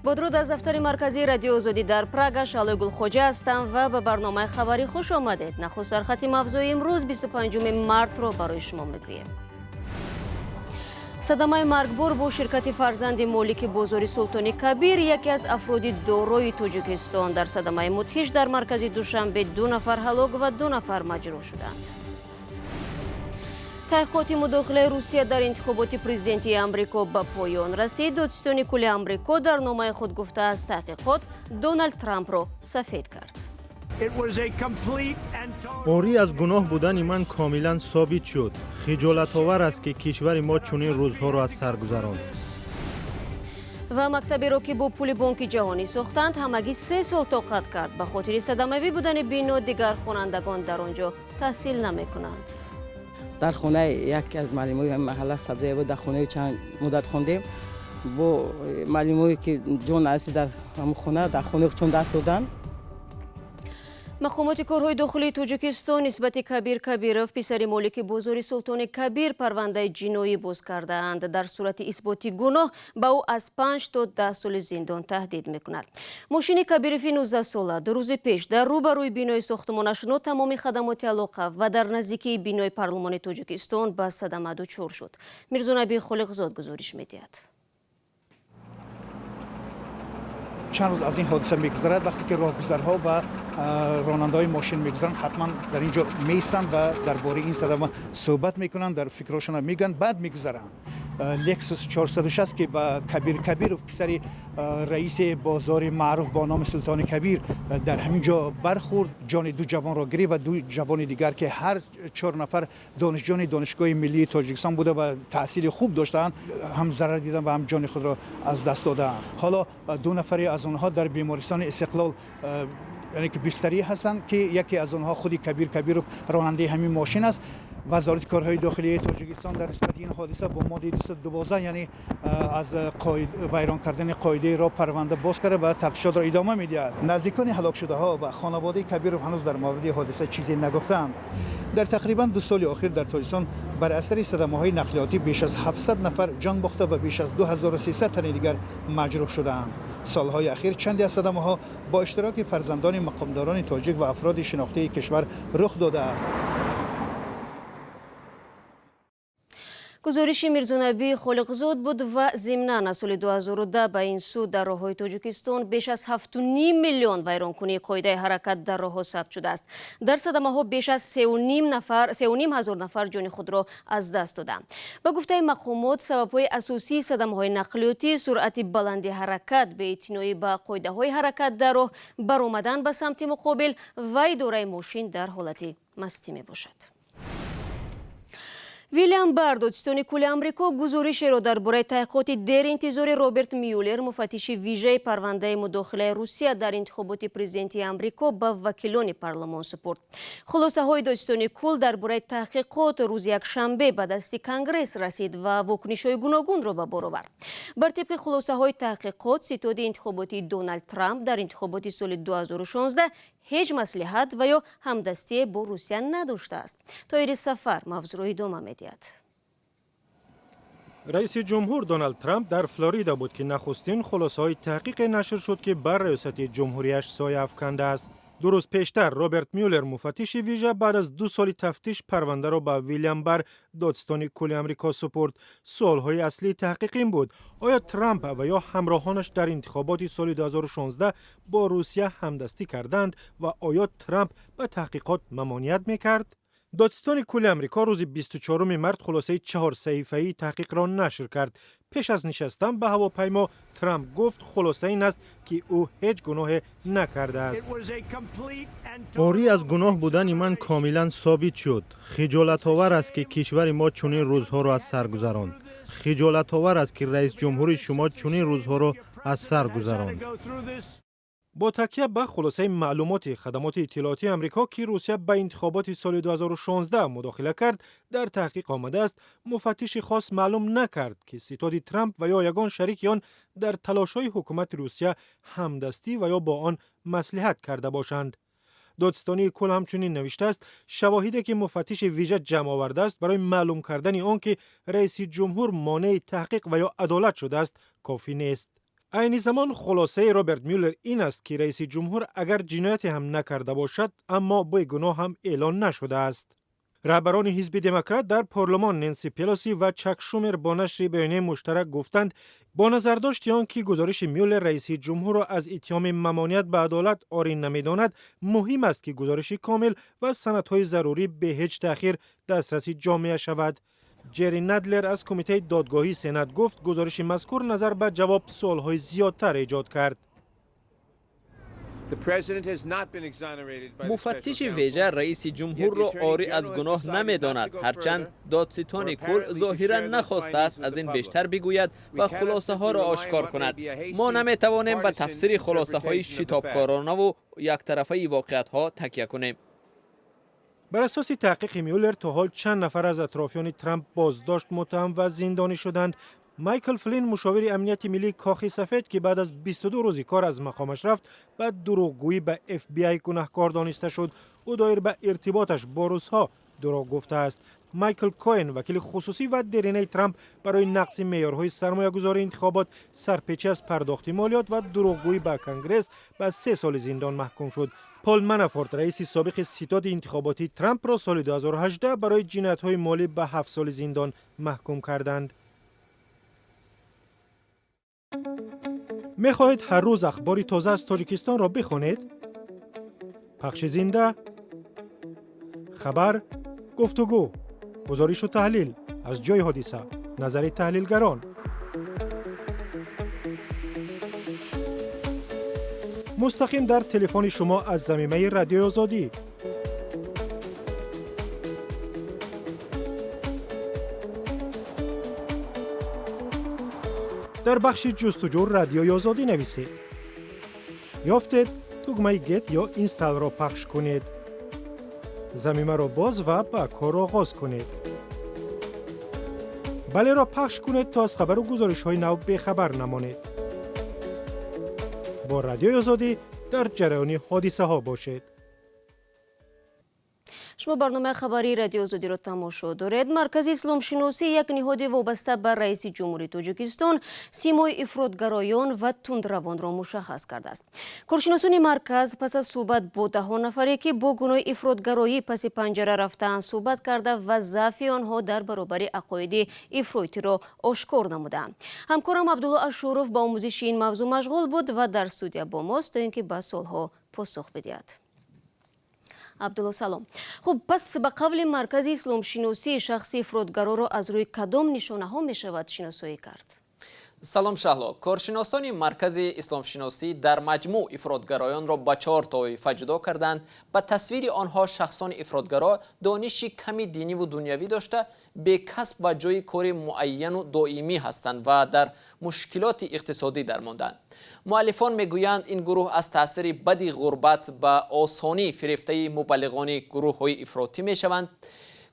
با درود از دفتر مرکزی رادیو آزادی در پراگ، شعله گلخوجه هستم و به برنامه خبری خوش آمدید. نخست سرخط موضوعی امروز 25 مارس رو برای شما میگویم. صدمه مرگبار با شرکت فرزند مالک بازار سلطان کبیر، یکی از افراد دارای تاجیکستان در صدمه مدهش در مرکز دوشنبه 2 نفر هلاک و 2 نفر مجروح شدند. تحقیقات مداخله روسیه در انتخابات پرزیدنتی آمریکا به پایان رسید. دادستان کل آمریکا در نامه خود گفته است تحقیقات دونالد ترامپ را سفید کرد. آری از گناه بودن من کاملا ثابت شد. خجالت آور است که کشور ما چنین روزها را از سر گذراند. و مکتبی را که با پول بانک جهانی ساختند همگی 3 سال طاقت کرد. به خاطر صدمه‌ای بودن بنا دیگر خوانندگان در آنجا تحصیل نمی کنند. در خانه یکی از معلمای محله سبزی بود، در خانه چند مدت خواندیم. با معلمایی که جان عزیز در همون خانه در خانه چون دست دادن. مقامات کارهای داخلی تاجیکستان نسبت کبیر کبیروف پسر مالک بازار سلطان کبیر پرونده جنایی باز کرده اند. در صورت اثبات گناه به او از 5 تا 10 سال زندان تهدید میکند. ماشین کبیروف 19 ساله 2 روز پیش در روبروی بینای ساختمانش تمام خدمات علاقه و در نزدیکی بینای پارلمان تاجیکستان به صدمه دچار شد. میرزا نبی خالقزاد گزارش میدهد. چند روز از این حادثه میگذرد. وقتی که راهگذرها و راننده‌های ماشین میگذرند حتما در اینجا میستند و درباره این صدمه صحبت میکنند، در فکرشون میگن، بعد میگذرند. لکسوس 460 که با کبیر پسر رئیس بازار معروف با نام سلطان کبیر در همین جا برخورد، جان 2 جوان را گرفت و 2 جوان دیگر که هر 4 نفر دانشجوی دانشگاه ملی تاجیکستان بوده و تحصیل خوب داشتند، هم ضرر دیدن و هم جان خود را از دست دادند. حالا 2 نفر از آنها در بیمارستان استقلال یعنی که بستری هستند که یکی از آنها خودی کبیر راننده همین ماشین است. وزارت کارهای داخلی تاجیکستان در نسبت این حادثه با ماده 212 یعنی از ویران کردن قاعده را پرونده باز کرده و تفتیشات را ادامه می‌دهد. نزدیکان هلاک شده ها و خانواده کبیر هنوز در مورد حادثه چیزی نگفتند. در تقریبا 2 سال اخیر در تاجیکستان بر اثر صدمه‌های نقلیاتی بیش از 700 نفر جان باخته و بیش از 2300 تن دیگر مجروح شدند. سالهای اخیر چندی از صدمه‌ها با اشتراک فرزندان مقامداران تاجیک و افراد شناخته کشور رخ داده است. گزارش میرزا نبی خالقزاد بود و ضمناً از سال 2010 به این سو در راه‌های تاجیکستان بیش از 7.5 میلیون ویرانکنی قاعده حرکت در راه‌ها ثبت شده است. در صدمه‌ها بیش از 3.5 هزار نفر جان خود را از دست دادند. به گفته مقامات سبب‌های اساسی صدمه‌های نقلیاتی سرعت بلند حرکت به اعتنایی به قاعده‌های حرکت در راه، برآمدن به سمت مقابل و اداره ماشین در حالت مستی میباشد. ویلیام بر دادستان کل آمریکا گزارش را درباره تحقیقات دیر انتظار رابرت میولر مفتش ویژه پرونده مداخله روسیه در انتخابات پرزیدنتی آمریکا به وکیلان پارلمان سپرد. خلاصه های دادستان کل درباره تحقیقات روز یکشنبه به دست کنگره رسید و واکنش های گوناگون را به بار آورد. بر طبق خلاصه های تحقیقات ستاد انتخاباتی دونالد ترامپ در انتخابات سال 2016 هیچ مصلحت و یا همدستی با روسیه نداشته است. طاهر سفر موضوع را ادامه می‌دهد. رئیس جمهور دونالد ترامپ در فلوریدا بود که نخستین خلاصه‌های تحقیق نشر شد که بر ریاست جمهوریش سایه افکنده است. 2 روز پیشتر رابرت میولر مفتش ویژه بعد از 2 سال تفتیش پرونده را به ویلیام بر دادستان کل آمریکا سپرد. سوال‌های اصلی تحقیق این بود: آیا ترامپ و یا همراهانش در انتخابات سال 2016 با روسیه همدستی کردند و آیا ترامپ به تحقیقات ممانعت می‌کرد؟ دادستان کل آمریکا روز 24 مارس خلاصه 4 صفحه‌ای تحقیق را نشر کرد. پیش از نشستن به هواپیما ترامپ گفت خلاصه این است که او هیچ گناه نکرده است. آری از گناه بودن من کاملا ثابت شد. خجالت آور است که کشور ما چنین روزها را از سر گذراند. خجالت آور است که رئیس جمهور شما چنین روزها را از سر گذراند. با تکیه به خلاصه معلومات خدمات اطلاعاتی آمریکا که روسیه به انتخابات سال 2016 مداخله کرد، در تحقیق آمده است مفتش خاص معلوم نکرد که ستاد ترامپ و یا یگان شریک آن در تلاش‌های حکومت روسیه همدستی و یا با آن مصلحت کرده باشند. دادستانی کل همچنین نوشته است شواهدی که مفتش ویژه جمع آورده است برای معلوم کردن آن که رئیس جمهور مانع تحقیق و یا عدالت شده است کافی نیست. عین زمان خلاصه رابرت میولر این است که رئیس جمهور اگر جنایتی هم نکرده باشد اما به گناه هم اعلان نشده است. رهبران حزب دموکرات در پارلمان نانسی پلوسی و چک شومر با نشر بیانیه مشترک گفتند با نظرداشت آنکه گزارش میولر رئیس جمهور را از اتهام ممانعت به عدالت عاری نمی‌داند، مهم است که گزارش کامل و سندهای ضروری به هیچ تأخیر دسترسی جامعه شود. جری ندلر از کمیته دادگاهی سنا گفت گزارش مذکور نظر به جواب سوالهای زیادتر ایجاد کرد. مفتش ویژه رئیس جمهور را عاری از گناه نمی‌داند، هرچند دادستان کل ظاهراً نخواسته است از این بیشتر بگوید و خلاصه ها را آشکار کند. ما نمی‌توانیم به تفسیر خلاصه های شتابکارانه و یک طرفه واقعیت ها تکیه کنیم. بر اساس تحقیق میولر تا حال چند نفر از اطرافیان ترامپ بازداشت، متهم و زندانی شدند. مایکل فلین مشاور امنیت ملی کاخ سفید که بعد از 22 روز کار از مقامش رفت، بعد دروغگویی به FBI گناهکار دانسته شد. او دایر به ارتباطش با روس‌ها دروغ گفته است. مایکل کوین وکیل خصوصی و درینه ترامپ برای نقض معیارهای سرمایه‌گذاری انتخابات سرپیچی از پرداخت مالیات و دروغگویی به کنگره به 3 سال زندان محکوم شد. پال منافورت رئیس سابق ستاد انتخاباتی ترامپ را سال 2018 برای جنایت‌های مالی به 7 سال زندان محکوم کردند. می‌خواهید هر روز اخباری تازه از تاجیکستان را بخوانید؟ پخش زنده، خبر، گفتگو، گزارش و تحلیل از جای حادثه، نظر تحلیلگران. مستقیم در تلفن شما از زمینه رادیو آزادی. در بخش جستجو رادیوی آزادی نویسید. یافتید دکمه گت یا اینستال را پخش کنید. زمینه را باز و با کار آغاز کنید. بله را پخش کنید تا از خبر و گزارش های نو بخبر نمانید. با رادیوی آزادی در جریان حادثه ها باشید. شما برنامه خبری رادیو آزادی را تماشا دارید. مرکز اسلام شناسی یک نهاد وابسته به رئیس جمهوری تاجیکستان سیمای افراطگرایان و تندروان را مشخص کرده است. کارشناسان مرکز پس از صحبت با 10 نفری که با گناه افراطگرایی پس پنجره رفتند صحبت کرده و ضعف آنها در برابر عقاید افراطی را آشکار نمودند. همکارم عبدالله اشورف با آموزش این موضوع مشغول بود و در استودیو با ماست تا اینکه به سوالها پاسخ بدهد. عبدالله سلام. خب پس به قول مرکز اسلام شناسی شخصی افراطگرا را از روی کدام نشانه ها می شود شناسایی کرد؟ سلام شهلا. کارشناسان مرکز اسلام شناسی در مجموع افراطگرایان را به 4 طایفه جدا کردند. به تصویر آنها شخصان افراطگرا دانش کمی دینی و دنیوی داشته، به کسب و جای کار معین و دائمی هستند و در مشکلات اقتصادی درماندند. مؤلفان میگویند این گروه از تاثیر بدی غربت به آسانی فریفته مبلغان گروه های افراطی می شوند.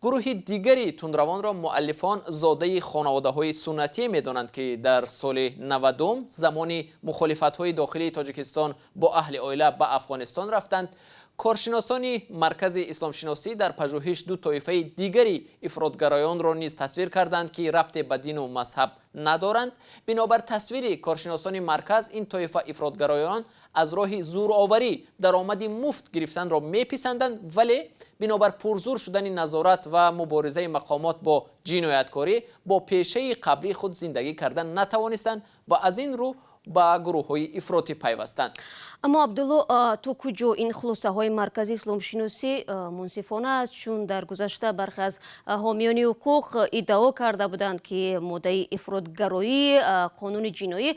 گروه دیگری تندروان را مؤلفان زاده خانواده های سنتی می دانند که در سال 90 زمان مخالفت های داخلی تاجیکستان با اهل عائله به افغانستان رفتند. کارشناسان مرکز اسلام شناسی در پژوهش 2 طایفه دیگری افراطگرایان را نیز تصویر کردند که ربط به دین و مذهب ندارند. بنابر تصویر کارشناسان مرکز این طایفه افراطگرایان از راه زورآوری درآمد مفت گرفتن را میپسندند، ولی بنابر پرزور شدن نظارت و مبارزه مقامات با جنایتکاری با پیشه قبلی خود زندگی کردن نتوانستند و از این رو با گروه های افراطی پیوستند. اما عبدالله تو کجا این خلاصه های مرکز اسلام شناسی منصفانه است؟ چون در گذشته برخی از حامیان حقوق ادعا کرده بودند که ماده افراطگرایی قانون جنایی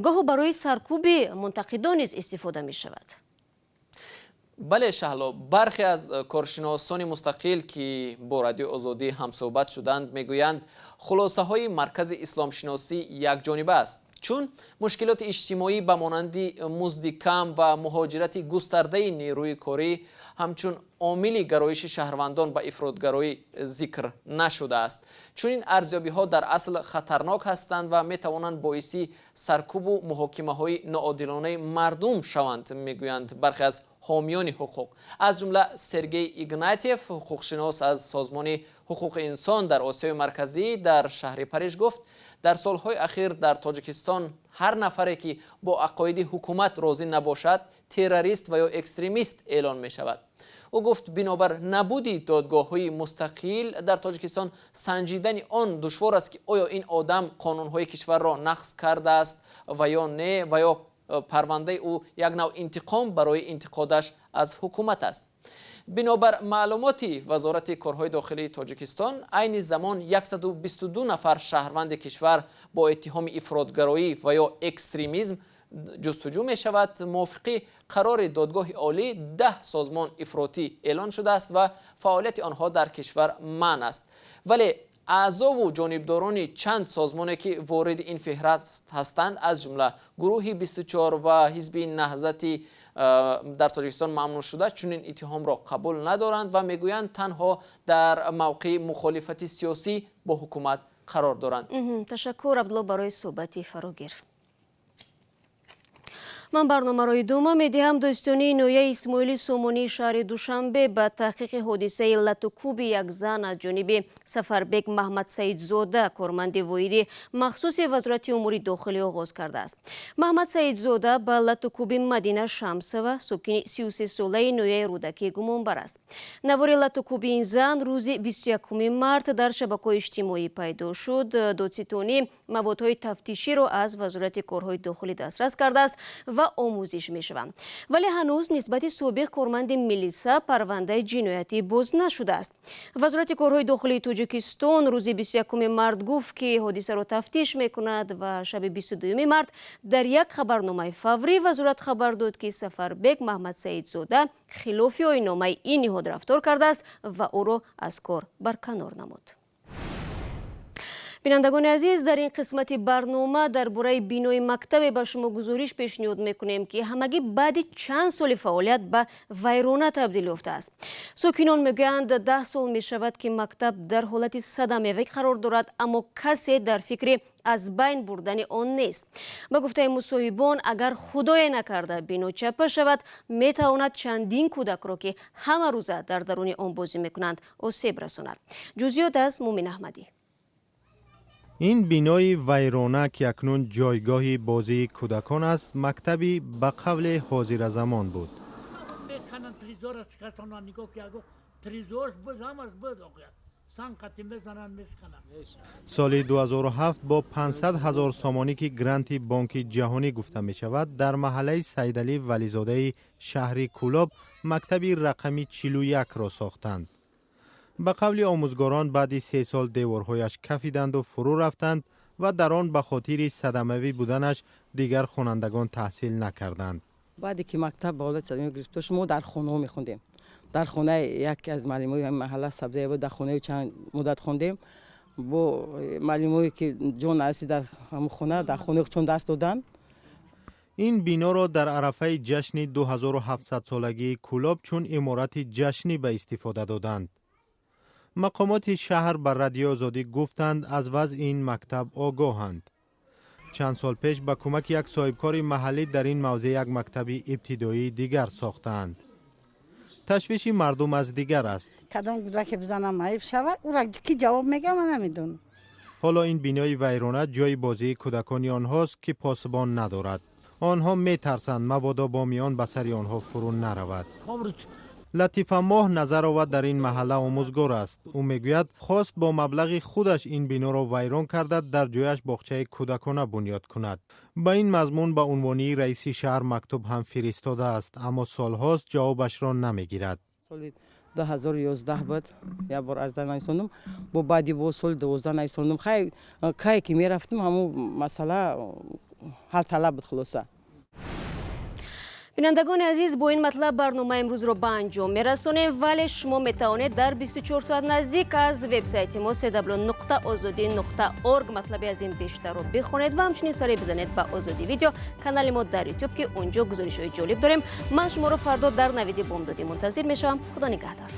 گاه برای سرکوب منتقدان نیز استفاده می شود. بله شهلا، برخی از کارشناسان مستقل که با رادیو آزادی هم صحبت شدند میگویند خلاصه های مرکز اسلام شناسی یک جانبه است، چون مشکلات اجتماعی به مانند مزد کم و مهاجرت گسترده نیروی کاری همچون عامل گرایش شهروندان به افراطگرایی ذکر نشده است. چون این ارزیابی ها در اصل خطرناک هستند و می توانند باعثی سرکوب و محاکمه های ناعادلانه مردم شوند، میگویند برخی از حامیان حقوق. از جمله سرگئی ایگناتیف، حقوقشناس از سازمان حقوق انسان در آسیای مرکزی در شهر پاریژ گفت در سالهای اخیر در تاجیکستان هر نفری که با عقاید حکومت راضی نباشد تروریست و یا اکستریمیست اعلان می شود. او گفت بنابر نبودی دادگاه‌های مستقل در تاجیکستان سنجیدن آن دشوار است که آیا این آدم قانون‌های کشور را نقض کرده است و یا نه و یا پرونده او یک نوع انتقام برای انتقادش از حکومت است. بنابر معلومات وزارت کارهای داخلی تاجیکستان عین زمان 122 نفر شهروند کشور با اتهام افراطگرایی و یا اکستریمیسم جستجو می شود. موافقی قرار دادگاه عالی 10 سازمان افراطی اعلان شده است و فعالیت آنها در کشور منع است، ولی اعضا و جانبداران چند سازمانی که وارد این فهرست هستند از جمله گروه 24 و حزب نهضت در تاجیکستان ممنوع شده چنین اتهام را قبول ندارند و میگویند تنها در موقع مخالفت سیاسی با حکومت قرار دارند. تشکر عبدالله برای صحبتی فراگیر. من برنامه‌های دوم می‌دهم. دوستانی نویه اسماعیلی سومونی شهر دوشنبه به تحقیق حادثه لطوکوب یک زن از جانب سفربک محمد سعید زاده کارمند واحد مخصوص وزارت امور داخلی آغاز کرده است. محمد سعید زاده به لطوکوب مدینه شمسه و ساکن 33 ساله نویه رودکی گمانبر است. نوار لطوکوب این زن روز 21 مارس در شبکه‌های اجتماعی پیدا شد. دادستانی موادهای تفتیشی را از وزارت کارهای داخلی دسترس کرده است و آموزش می شوند، ولی هنوز نسبت سابق کارمند میلیسا پرونده جنایتی باز نشده است. وزارت کارهای داخلی تاجیکستان روز 21 مارس گفت که حادثه را تفتیش می کند و شب 22 مارس در یک خبرنامه فوری وزارت خبر داد که سفربک محمد سعید زاده خلاف آیین‌نامه این نهاد رفتار کرده است و او را از کار برکنار نمود. بینندگان عزیز، در این قسمت برنامه درباره بینای مکتب به شما گزارش پیشنهاد میکنیم که همگی بعد چند سال فعالیت به ویرانه تبدیل یافته است. ساکنان میگویند 10 سال می شود که مکتب در حالت صدمه قرار دارد، اما کسی در فکر از بین بردن آن نیست. به گفته مصاحبان اگر خدای نکرده بینو چپه شود میتواند چندین کودک را که همه روزه در درون آن بازی میکنند آسیب رساند. جزئیات از مومن احمدی. این بینای ویرانه که اکنون جایگاه بازی کودکان است، مکتبی به قبل حاضر زمان بود. سال 2007 با 500,000 سامانی که گرانت بانک جهانی گفته می شود در محله سیدعلی ولیزاده شهر کولاب مکتبی رقمی 41 را ساختند. به قبل آموزگاران بعد 3 سال دیوارهایش کفیدند و فرو رفتند و در آن به خاطر صدمه‌ای بودنش دیگر خوانندگان تحصیل نکردند. بعدی که مکتب به حالت صدمه گرفت ما در خانه می‌خوندیم. در خانه یکی از معلمای محله سبزی بود، در خانه چند مدت خوندیم. با معلمایی که جان عرسی در همون خانه در خانه چون دست دادن. این بنا را در عرفه جشن 2700 سالگی کولاب چون عمارت جشنی به استفاده دادند. مقامات شهر بر رادیو آزادی گفتند از وضع این مکتب آگاهند. چند سال پیش با کمک یک صاحبکار محلی در این موضع یک مکتب ابتدایی دیگر ساختند. تشویش مردم از دیگر است. کدام کودک بزنم عیب شود او را کی جواب میگه من نمیدونم. حالا این بینای ویرانه جای بازی کودکان آنهاست که پاسبان ندارد. آنها میترسند مبادا با میان به سر آنها فرو نرود. لطیف ماه نظر آورد در این محله آموزگار است. او میگوید خواست با مبلغ خودش این بنا را ویران کرده در جایش باغچه کودکانه بنیاد کند. با این مضمون به عنوان رئیس شهر مکتوب هم فرستاده است، اما سالهاست جوابش را نمیگیرد. سال 2011 بود یا بار از نایسوندم، با بعدی با سال 12 نایسوندم. خیلی که میرفتم همون مسئله حل طلب بود خلاصه. بینندگان عزیز، با این مطلب برنامه امروز رو به انجام میرسونیم، ولی شما میتوانید در 24 ساعت نزدیک از وبسایت ما www.azadi.org مطلبی از این بیشتر رو بخونید و همچنین سری بزنید به آزادی ویدیو کانال ما در یوتیوب که اونجا گزارش‌های جالب داریم. من شما رو فردا در نوید بامدادی منتظر میشم. خدا نگهدار.